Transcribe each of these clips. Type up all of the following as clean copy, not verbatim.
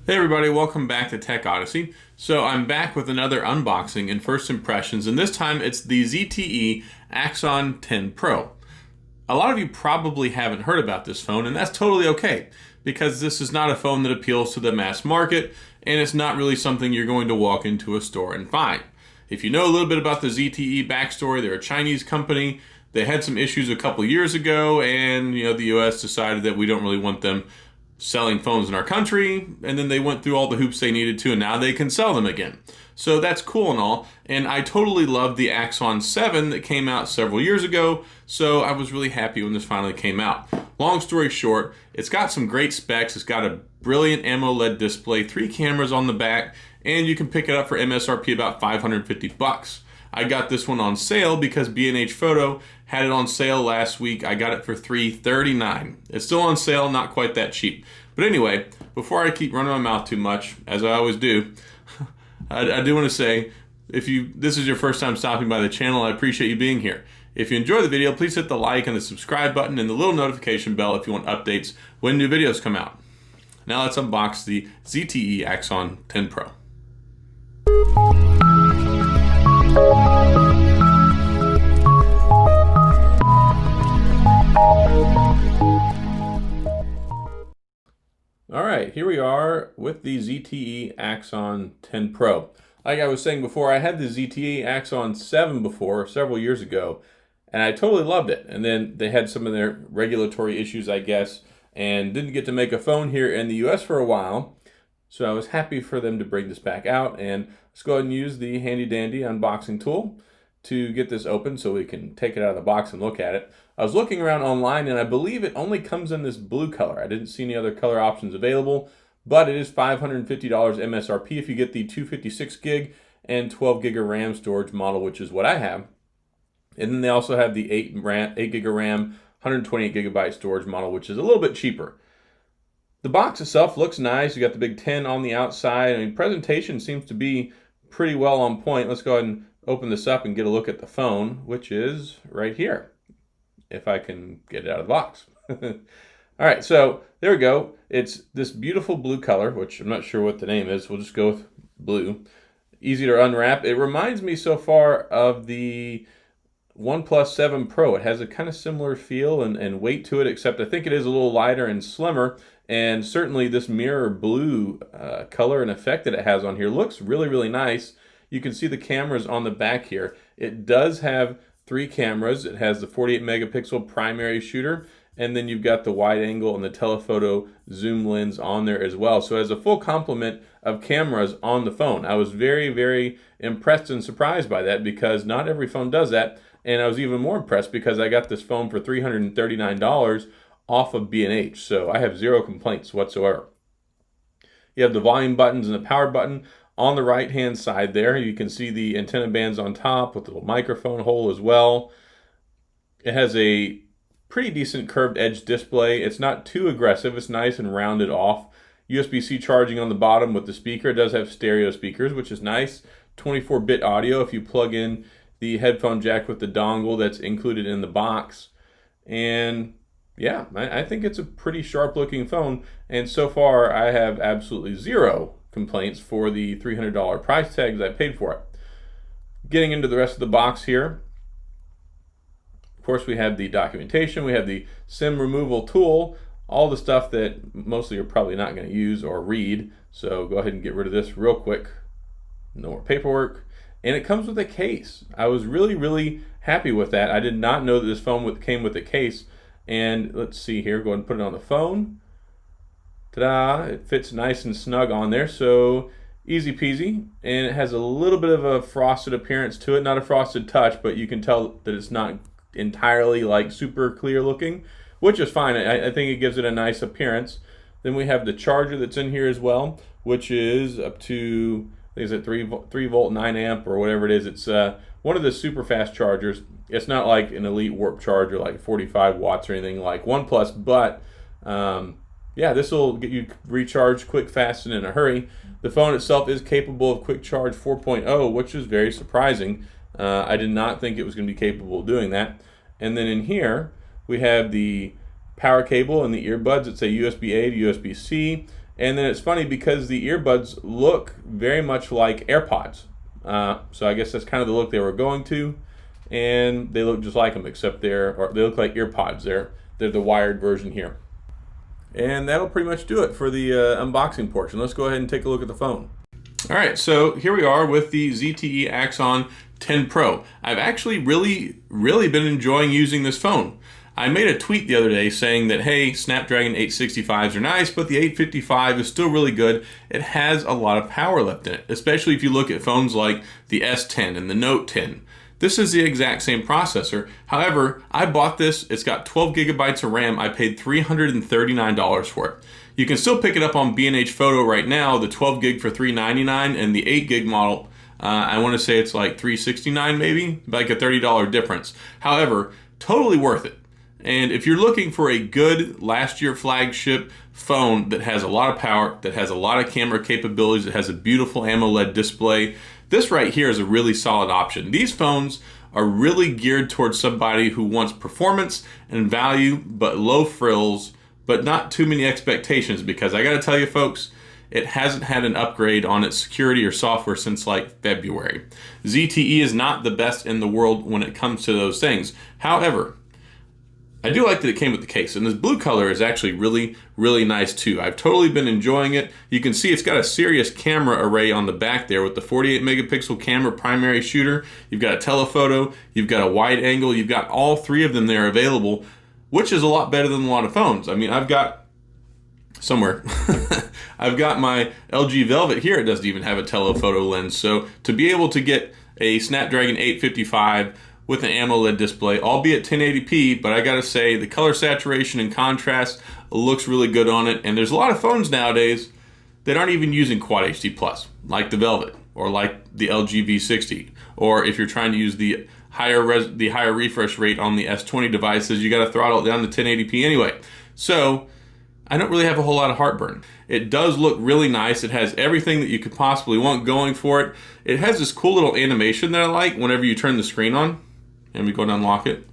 Hey everybody, welcome back to TechOdyssey. So I'm back with another unboxing and first impressions, and this time it's the ZTE Axon 10 Pro. A lot of you probably haven't heard about this phone, and that's totally okay, because this is not a phone that appeals to the mass market, and it's not really something you're going to walk into a store and find. If you know a little bit about the ZTE backstory, they're a Chinese company. They had some issues a couple years ago, and the US decided that we don't really want them selling phones in our country, and then they went through all the hoops they needed to, and now they can sell them again. So that's cool and all, and I totally loved the Axon 7 that came out several years ago, so I was really happy when this finally came out. Long story short, it's got some great specs. It's got a brilliant AMOLED display, 3 cameras on the back, and you can pick it up for MSRP about $550. I got this one on sale because B&H Photo had it on sale last week. I got it for $339. It's still on sale, not quite that cheap. But anyway, before I keep running my mouth too much, as I always do, I do want to say, if this is your first time stopping by the channel, I appreciate you being here. If you enjoy the video, please hit the like and the subscribe button and the little notification bell if you want updates when new videos come out. Now let's unbox the ZTE Axon 10 Pro. Alright, here we are with the ZTE Axon 10 Pro. Like I was saying before, I had the ZTE Axon 7 before, several years ago, and I totally loved it. And then they had some of their regulatory issues, I guess, and didn't get to make a phone here in the US for a while. So I was happy for them to bring this back out, and let's go ahead and use the handy dandy unboxing tool to get this open so we can take it out of the box and look at it. I was looking around online, and I believe it only comes in this blue color. I didn't see any other color options available, but it is $550 MSRP if you get the 256 gig and 12 gig of RAM storage model, which is what I have. And then they also have the 8 gig of RAM, 128 gigabyte storage model, which is a little bit cheaper. The box itself looks nice. You got the big 10 on the outside. I mean, presentation seems to be pretty well on point. Let's go ahead and open this up and get a look at the phone, which is right here, if I can get it out of the box. All right, so there we go. It's this beautiful blue color, which I'm not sure what the name is. We'll just go with blue. Easy to unwrap. It reminds me so far of the OnePlus 7 Pro. It has a kind of similar feel and weight to it, except I think it is a little lighter and slimmer. And certainly this mirror blue color and effect that it has on here looks really, really nice. You can see the cameras on the back here. It does have 3 cameras. It has the 48 megapixel primary shooter, and then you've got the wide angle and the telephoto zoom lens on there as well. So it has a full complement of cameras on the phone. I was very, very impressed and surprised by that because not every phone does that. And I was even more impressed because I got this phone for $339 off of B&H. So I have 0 complaints whatsoever. You have the volume buttons and the power button on the right hand side there. You can see the antenna bands on top with the little microphone hole as well. It has a pretty decent curved edge display. It's not too aggressive. It's nice and rounded off. USB-C charging on the bottom with the speaker. It does have stereo speakers, which is nice. 24-bit audio if you plug in the headphone jack with the dongle that's included in the box. And yeah, I think it's a pretty sharp looking phone. And so far I have absolutely 0 complaints for the $300 price tag that I paid for it. Getting into the rest of the box here, of course we have the documentation, we have the SIM removal tool, all the stuff that most of you are probably not going to use or read. So go ahead and get rid of this real quick. No more paperwork. And it comes with a case. I was really, really happy with that. I did not know that this phone came with a case. And let's see here, go ahead and put it on the phone. Ta-da! It fits nice and snug on there, so easy peasy. And it has a little bit of a frosted appearance to it, not a frosted touch, but you can tell that it's not entirely like super clear looking, which is fine. I think it gives it a nice appearance. Then we have the charger that's in here as well, which is up to, I think it's a 3 volt 9 amp or whatever it is. It's one of the super fast chargers. It's not like an elite warp charger like 45 watts or anything like OnePlus, but yeah, this will get you recharged quick, fast, and in a hurry. The phone itself is capable of Quick Charge 4.0, which is very surprising. I did not think it was going to be capable of doing that. And then in here, we have the power cable and the earbuds. It's a USB-A to USB-C. And then it's funny because the earbuds look very much like AirPods. So I guess that's kind of the look they were going to, and they look just like them, except they look like earpods. They're the wired version here. And that'll pretty much do it for the unboxing portion. Let's go ahead and take a look at the phone. All right, so here we are with the ZTE Axon 10 Pro. I've actually really been enjoying using this phone. I made a tweet the other day saying that, hey, Snapdragon 865s are nice, but the 855 is still really good. It has a lot of power left in it, especially if you look at phones like the S10 and the Note 10. This is the exact same processor. However, I bought this. It's got 12 gigabytes of RAM. I paid $339 for it. You can still pick it up on B&H Photo right now, the 12 gig for $399, and the 8 gig model, I want to say it's like $369 maybe, like a $30 difference. However, totally worth it. And if you're looking for a good last year flagship phone that has a lot of power, that has a lot of camera capabilities, that has a beautiful AMOLED display, this right here is a really solid option. These phones are really geared towards somebody who wants performance and value, but low frills, but not too many expectations, because I gotta tell you folks, it hasn't had an upgrade on its security or software since like February. ZTE is not the best in the world when it comes to those things. However, I do like that it came with the case, and this blue color is actually really nice too. I've totally been enjoying it. You can see it's got a serious camera array on the back there with the 48 megapixel camera primary shooter. You've got a telephoto, you've got a wide angle, you've got all three of them there available, which is a lot better than a lot of phones. I mean, I've got somewhere, I've got my LG Velvet here. It doesn't even have a telephoto lens. So to be able to get a Snapdragon 855 with an AMOLED display, albeit 1080p, but I gotta say the color saturation and contrast looks really good on it. And there's a lot of phones nowadays that aren't even using Quad HD+, like the Velvet, or like the LG V60, or if you're trying to use the higher refresh rate on the S20 devices, you gotta throttle it down to 1080p anyway. So I don't really have a whole lot of heartburn. It does look really nice. It has everything that you could possibly want going for it. It has this cool little animation that I like whenever you turn the screen on and we go to unlock it.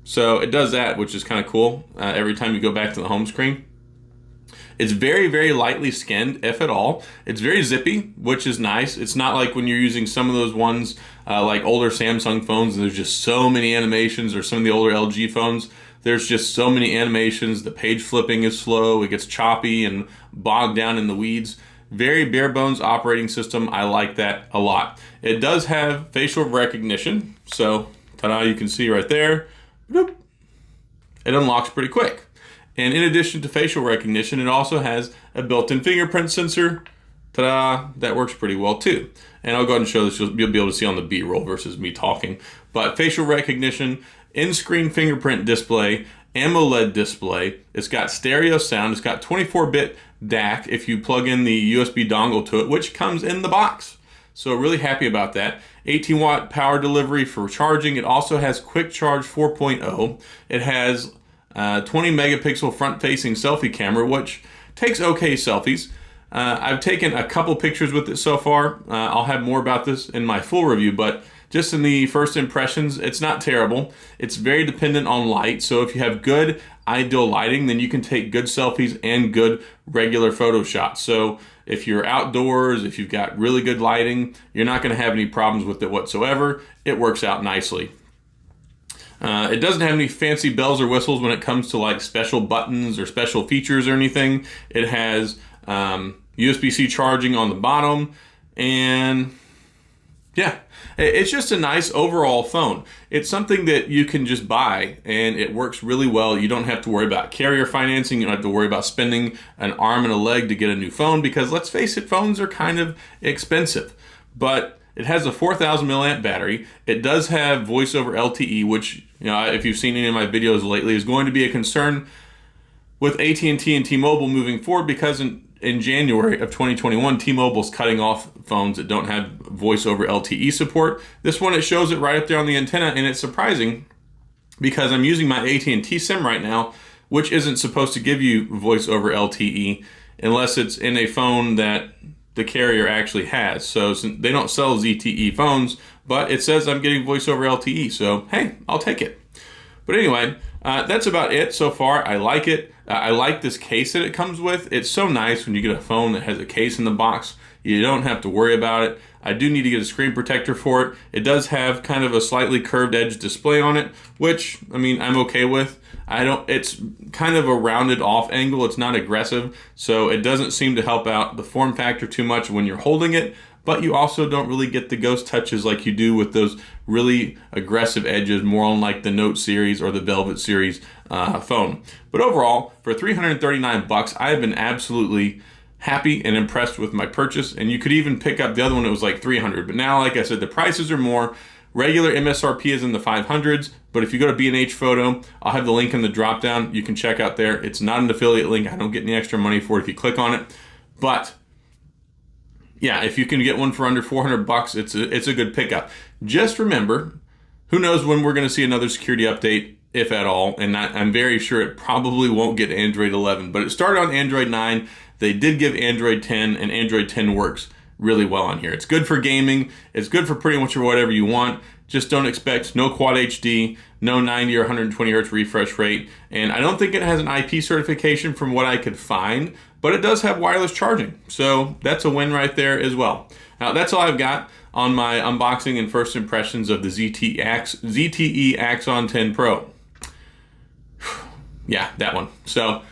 So it does that, which is kind of cool every time you go back to the home screen. It's very lightly skinned, if at all. It's very zippy, which is nice. It's not like when you're using some of those ones like older Samsung phones, and there's just so many animations, or some of the older LG phones. There's just so many animations. The page flipping is slow. It gets choppy and bogged down in the weeds. Very bare bones operating system. I like that a lot. It does have facial recognition. So, ta-da, you can see right there. Boop. It unlocks pretty quick. And in addition to facial recognition, it also has a built-in fingerprint sensor. Ta-da, that works pretty well too. And I'll go ahead and show this. You'll be able to see on the B-roll versus me talking. But facial recognition, in-screen fingerprint display, AMOLED display. It's got stereo sound. It's got 24-bit DAC if you plug in the USB dongle to it, which comes in the box. So really happy about that. 18-watt power delivery for charging. It also has Quick Charge 4.0. It has 20 megapixel front-facing selfie camera, which takes okay selfies. I've taken a couple pictures with it so far. I'll have more about this in my full review, but just in the first impressions, it's not terrible. It's very dependent on light, so if you have good ideal lighting, then you can take good selfies and good regular photo shots. So if you're outdoors, if you've got really good lighting, you're not going to have any problems with it whatsoever. It works out nicely. It doesn't have any fancy bells or whistles when it comes to like special buttons or special features or anything. It has USB-C charging on the bottom, and yeah, it's just a nice overall phone. It's something that you can just buy and it works really well. You don't have to worry about carrier financing. You don't have to worry about spending an arm and a leg to get a new phone, because let's face it, phones are kind of expensive. But it has a 4,000 milliamp battery. It does have voice over LTE, which, you know, if you've seen any of my videos lately, is going to be a concern with AT&T and T-Mobile moving forward, because in January of 2021, T-Mobile's cutting off phones that don't have voice over LTE support. This one, it shows it right up there on the antenna, and it's surprising because I'm using my AT&T SIM right now, which isn't supposed to give you voice over LTE unless it's in a phone that the carrier actually has. So they don't sell ZTE phones, but it says I'm getting voice over LTE, so hey, I'll take it. But anyway, That's about it so far. I like it. I like this case that it comes with. It's so nice when you get a phone that has a case in the box. You don't have to worry about it. I do need to get a screen protector for it. It does have kind of a slightly curved edge display on it, which, I mean, I'm okay with. It's kind of a rounded off angle. It's not aggressive, so it doesn't seem to help out the form factor too much when you're holding it, but you also don't really get the ghost touches like you do with those really aggressive edges, more on like the Note series or the Velvet series phone. But overall, for $339, I have been absolutely happy and impressed with my purchase. And you could even pick up the other one that was like $300. But now, like I said, the prices are more. Regular MSRP is in the 500s, but if you go to B&H Photo, I'll have the link in the drop down. You can check out there. It's not an affiliate link. I don't get any extra money for it if you click on it. But yeah, if you can get one for under $400, it's a good pickup. Just remember, who knows when we're going to see another security update, if at all, and I'm very sure it probably won't get Android 11, but it started on Android 9. They did give Android 10, and Android 10 works really well on here. It's good for gaming. It's good for pretty much whatever you want. Just don't expect no Quad HD, no 90 or 120 hertz refresh rate, and I don't think it has an IP certification from what I could find, but it does have wireless charging, so that's a win right there as well. Now, that's all I've got on my unboxing and first impressions of the ZTE Axon 10 Pro. Yeah, that one. So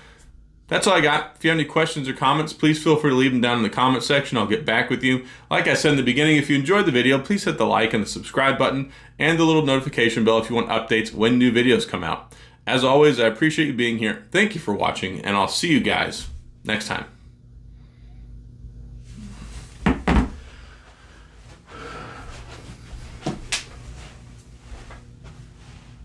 that's all I got. If you have any questions or comments, please feel free to leave them down in the comment section. I'll get back with you. Like I said in the beginning, if you enjoyed the video, please hit the like and the subscribe button and the little notification bell if you want updates when new videos come out. As always, I appreciate you being here. Thank you for watching, and I'll see you guys next time.